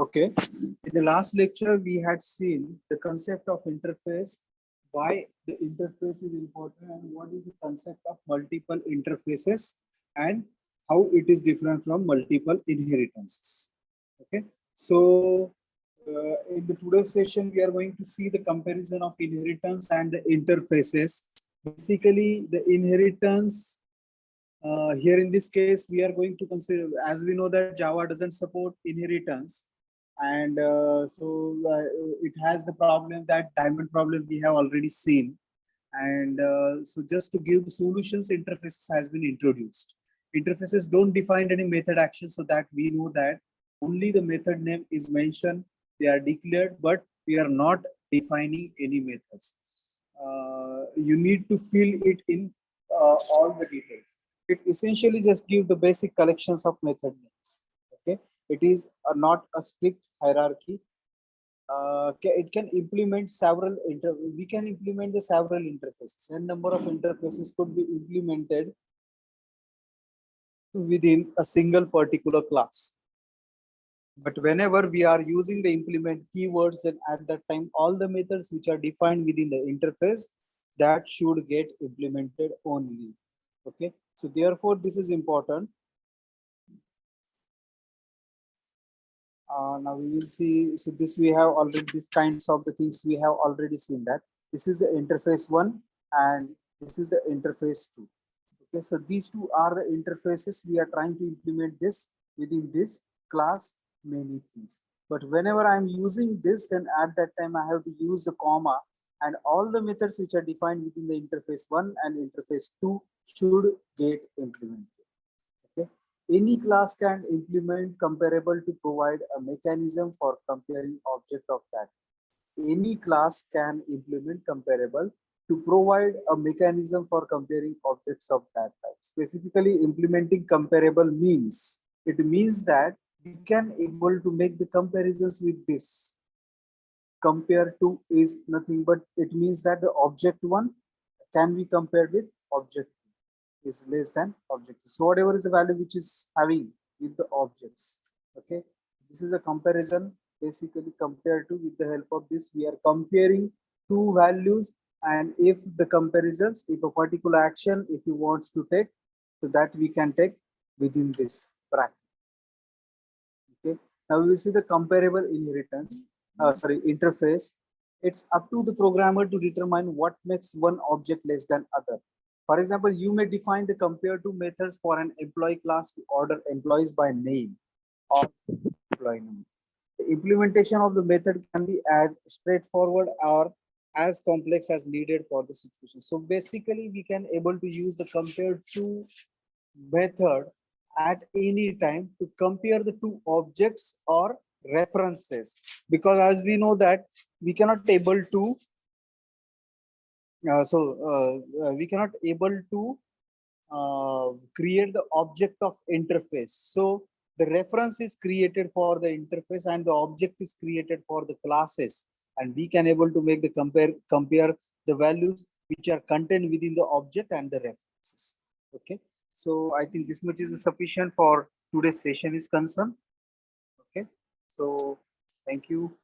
Okay. In the last lecture, we had seen the concept of interface, why the interface is important, and what is the concept of multiple interfaces, and how it is different from multiple inheritances. Okay. So, in the today's session, we are going to see the comparison of inheritance and the interfaces. Basically, the inheritance here in this case, we are going to consider, as we know that Java doesn't support inheritance, and it has the problem, that diamond problem we have already seen. And so just to give solutions, interfaces has been introduced. Interfaces don't define any method action, so that we know that only the method name is mentioned, they are declared, but we are not defining any methods. You need to fill it in all the details. It essentially just gives the basic collections of method names. Okay, it is not a strict hierarchy. It can implement several we can implement the several interfaces, and number of interfaces could be implemented within a single particular class. But whenever we are using the implement keywords, then at that time all the methods which are defined within the interface, that should get implemented only. Okay, so therefore this is important. Now we will see, so this we have already, these kinds of the things we have already seen, that this is the interface 1 and this is the interface 2. Okay, so these two are the interfaces we are trying to implement this within this class, many things. But whenever I'm using this, then at that time I have to use the comma, and all the methods which are defined within the interface 1 and interface 2 should get implemented. Okay. Any class can implement comparable to provide a mechanism for comparing object of that. Any class can implement comparable to provide a mechanism for comparing objects of that type. Specifically, implementing comparable means, it means that we can able to make the comparisons with this. Compare to is nothing but it means that the object 1 can be compared with object 2 is less than object. So whatever is the value which is having with the objects. Okay, this is a comparison. Basically, compared to, with the help of this, we are comparing two values, and if the comparisons, if a particular action, if you wants to take, so that we can take within this bracket. Okay, now we will see the comparable inheritance. Interface. It's up to the programmer to determine what makes one object less than other. For example, you may define the compare to methods for an employee class to order employees by name or employee name. The implementation of the method can be as straightforward or as complex as needed for the situation. So basically, we can able to use the compare to method at any time to compare the two objects or references, because as we know that we cannot able to we cannot able to create the object of interface. So the reference is created for the interface and the object is created for the classes, and we can able to make the compare the values which are contained within the object and the references. Okay, so I think this much is sufficient for today's session is concerned. Okay, so thank you.